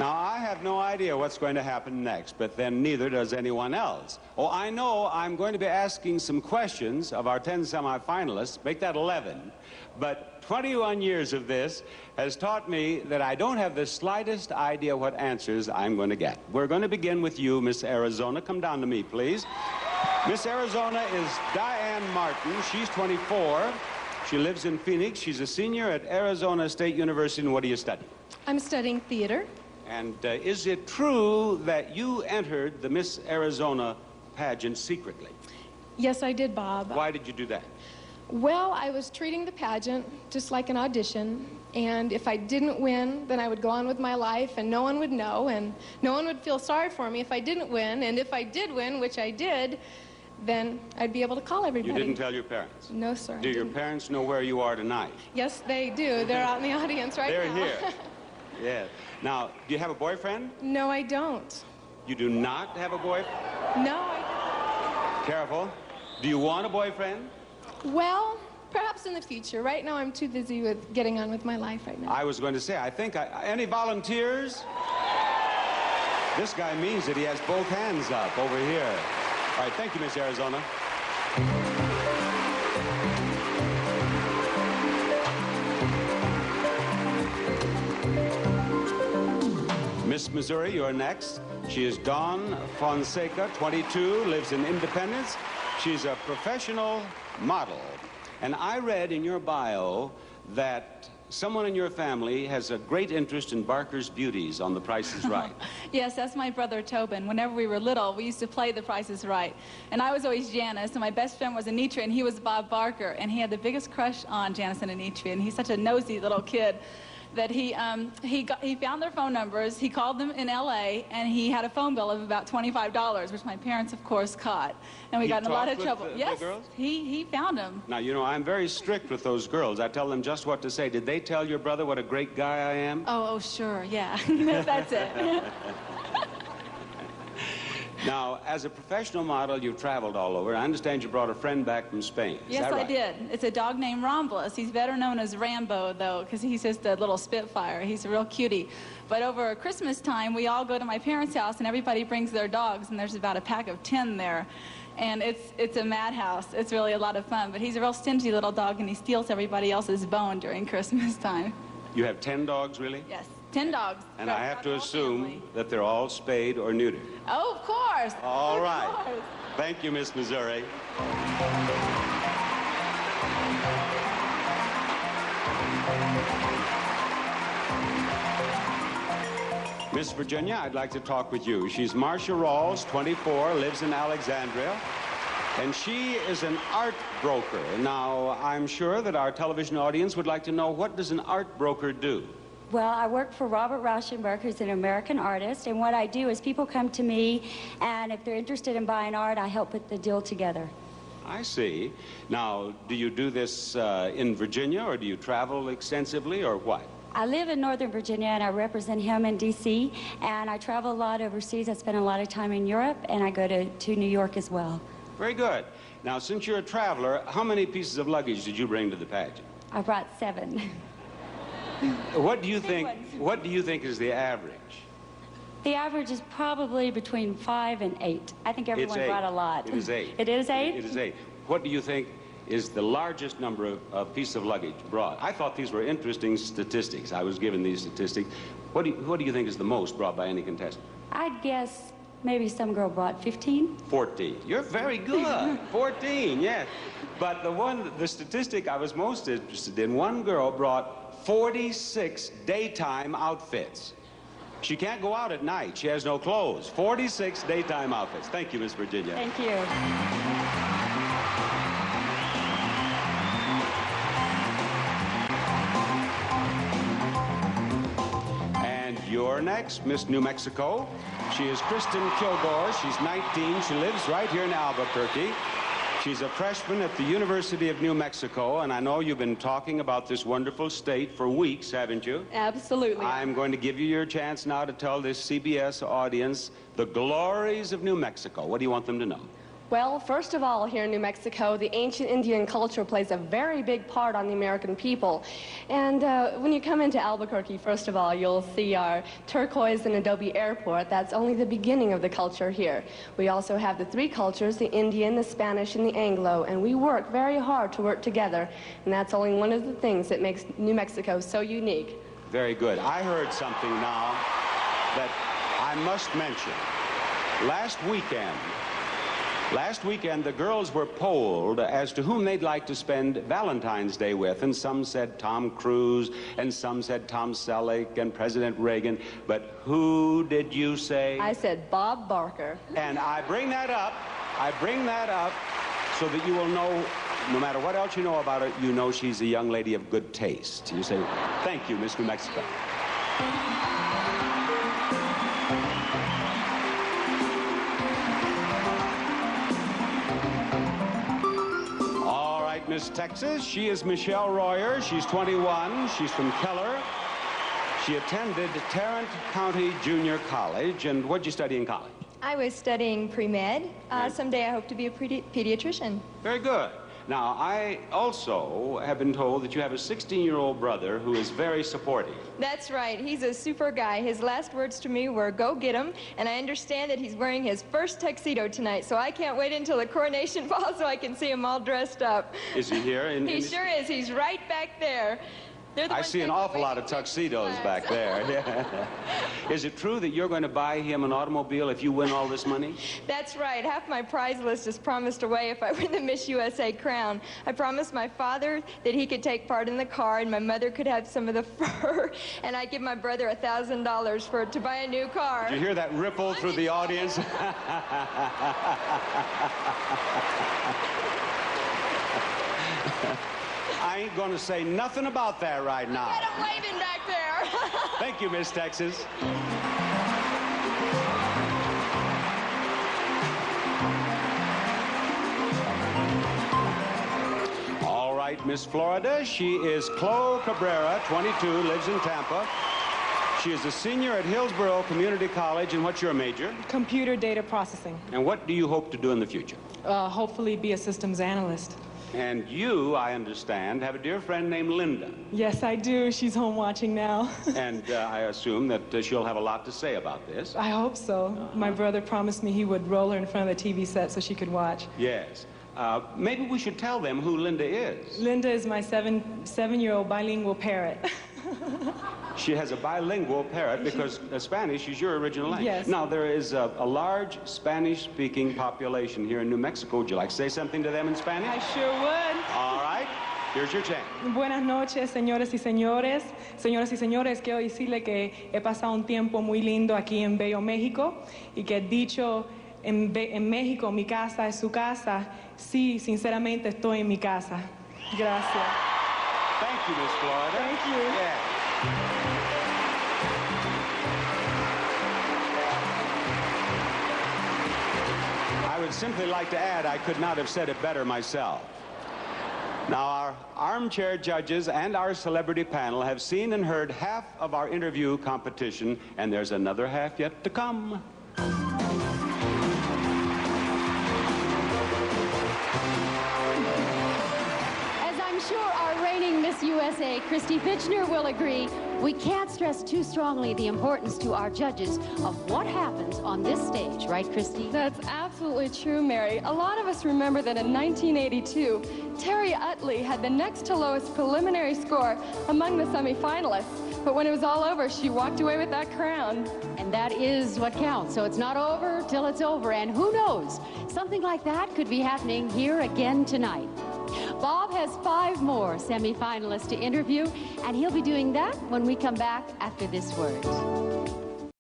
Now, I have no idea what's going to happen next, but then neither does anyone else. Oh, I know I'm going to be asking some questions of our 10 semifinalists, make that 11, but 21 years of this has taught me that I don't have the slightest idea what answers I'm going to get. We're going to begin with you, Miss Arizona. Come down to me, please. Miss Arizona is Diane Martin. She's 24. She lives in Phoenix. She's a senior at Arizona State University. And what do you study? I'm studying theater. And is it true that you entered the Miss Arizona pageant secretly? Yes, I did, Bob. Why did you do that? Well, I was treating the pageant just like an audition, and if I didn't win, then I would go on with my life, and no one would know, and no one would feel sorry for me if I didn't win, and if I did win, which I did, then I'd be able to call everybody. You didn't tell your parents? No, sir. Do your parents know where you are tonight? Yes, they do. They're out in the audience right now. They're here. Yeah. Now, do you have a boyfriend? No, I don't. You do not have a boyfriend? No, I don't. Careful. Do you want a boyfriend? Well, perhaps in the future. Right now, I'm too busy with getting on with my life right now. I was going to say, any volunteers? This guy means that he has both hands up over here. All right, thank you, Miss Arizona. Miss Missouri, you're next. She is Dawn Fonseca, 22, lives in Independence. She's a professional model. And I read in your bio that someone in your family has a great interest in Barker's Beauties on The Price is Right. Yes, that's my brother Tobin. Whenever we were little, we used to play The Price is Right. And I was always Janice, and my best friend was Anitra, and he was Bob Barker. And he had the biggest crush on Janice and Anitra, and he's such a nosy little kid that he found their phone numbers, he called them in L.A., and he had a phone bill of about $25, which my parents, of course, caught. And we got in a lot of trouble. Yes, he found them. Now, you know, I'm very strict with those girls. I tell them just what to say. Did they tell your brother what a great guy I am? Oh, sure, yeah. That's it. Now, as a professional model, you've traveled all over. I understand you brought a friend back from Spain. Is yes, that right? I did. It's a dog named Romulus. He's better known as Rambo, though, because he's just a little Spitfire. He's a real cutie. But over Christmas time, we all go to my parents' house, and everybody brings their dogs, and there's about a pack of 10 there. And it's a madhouse. It's really a lot of fun. But he's a real stingy little dog, and he steals everybody else's bone during Christmas time. You have 10 dogs, really? Yes. 10 dogs. And I have to assume that they're all spayed or neutered. Oh, of course. All right. Thank you, Miss Missouri. Miss Virginia, I'd like to talk with you. She's Marcia Rawls, 24, lives in Alexandria, and she is an art broker. Now, I'm sure that our television audience would like to know, what does an art broker do? Well, I work for Robert Rauschenberg, who's an American artist, and what I do is people come to me, and if they're interested in buying art, I help put the deal together. I see. Now, do you do this in Virginia, or do you travel extensively, or what? I live in Northern Virginia, and I represent him in D.C., and I travel a lot overseas. I spend a lot of time in Europe, and I go to New York as well. Very good. Now, since you're a traveler, how many pieces of luggage did you bring to the pageant? I brought 7. What do you think is the average? The average is probably between 5 and 8. I think everyone brought a lot. It is 8. It is 8? It is 8. What do you think is the largest number of pieces of luggage brought? I thought these were interesting statistics. I was given these statistics. What do you think is the most brought by any contestant? I'd guess maybe some girl brought 15. 14. You're very good. 14, yes. But the statistic I was most interested in, one girl brought 46 daytime outfits. She can't go out at night. She has no clothes. 46 daytime outfits. Thank you, Miss Virginia. Thank you. And you're next, Miss New Mexico. She is Kristen Kilgore. She's 19. She lives right here in Albuquerque. She's a freshman at the University of New Mexico, and I know you've been talking about this wonderful state for weeks, haven't you? Absolutely. I'm going to give you your chance now to tell this CBS audience the glories of New Mexico. What do you want them to know? Well, first of all, here in New Mexico, the ancient Indian culture plays a very big part on the American people. And when you come into Albuquerque, first of all, you'll see our turquoise and adobe airport. That's only the beginning of the culture here. We also have the three cultures, the Indian, the Spanish, and the Anglo, and we work very hard to work together. And that's only one of the things that makes New Mexico so unique. Very good. I heard something now that I must mention. Last weekend, the girls were polled as to whom they'd like to spend Valentine's Day with, and some said Tom Cruise, and some said Tom Selleck and President Reagan. But who did you say? I said Bob Barker. And I bring that up so that you will know, no matter what else you know about her, you know she's a young lady of good taste. You say, thank you, Miss New Mexico. Miss Texas. She is Michelle Royer. She's 21. She's from Keller. She attended Tarrant County Junior College. And what'd you study in college? I was studying pre-med. Someday I hope to be a pediatrician. Very good. Now, I also have been told that you have a 16-year-old brother who is very supportive. That's right. He's a super guy. His last words to me were, "Go get him." And I understand that he's wearing his first tuxedo tonight, so I can't wait until the coronation ball so I can see him all dressed up. Is he here? He sure is. He's right back there. I see an awful lot of tuxedos back there. Yeah. Is it true that you're going to buy him an automobile if you win all this money? That's right. Half my prize list is promised away if I win the Miss USA crown. I promised my father that he could take part in the car and my mother could have some of the fur, and I'd give my brother $1,000 to buy a new car. Did you hear that ripple through the audience? I ain't going to say nothing about that right now. Get him waving back there. Thank you, Miss Texas. All right, Miss Florida. She is Chloe Cabrera, 22, lives in Tampa. She is a senior at Hillsborough Community College. And what's your major? Computer data processing. And what do you hope to do in the future? Hopefully be a systems analyst. And you, I understand, have a dear friend named Linda. Yes, I do. She's home watching now. And I assume that she'll have a lot to say about this. I hope so. My brother promised me he would roll her in front of the TV set so she could watch. Yes. Maybe we should tell them who Linda is. Linda is my seven-year-old bilingual parrot. She has a bilingual parrot because Spanish is your original language. Yes. Now, there is a large Spanish-speaking population here in New Mexico. Would you like to say something to them in Spanish? I sure would. All right. Here's your chance. Buenas noches, señores y señores. Señoras y señores, quiero decirle que he pasado un tiempo muy lindo aquí en Bello, México, y que he dicho en México, mi casa es su casa. Sí, sinceramente estoy en mi casa. Gracias. Thank you, Miss Florida. Thank you. Yeah. I would simply like to add, I could not have said it better myself. Now, our armchair judges and our celebrity panel have seen and heard half of our interview competition, and there's another half yet to come. Miss USA, Christy Fitchner, will agree, we can't stress too strongly the importance to our judges of what happens on this stage, right, Christy? That's absolutely true, Mary. A lot of us remember that in 1982, Terry Utley had the next to lowest preliminary score among the semifinalists. But when it was all over, she walked away with that crown. And that is what counts. So it's not over till it's over. And who knows, something like that could be happening here again tonight. Bob has 5 more semifinalists to interview, and he'll be doing that when we come back after this word.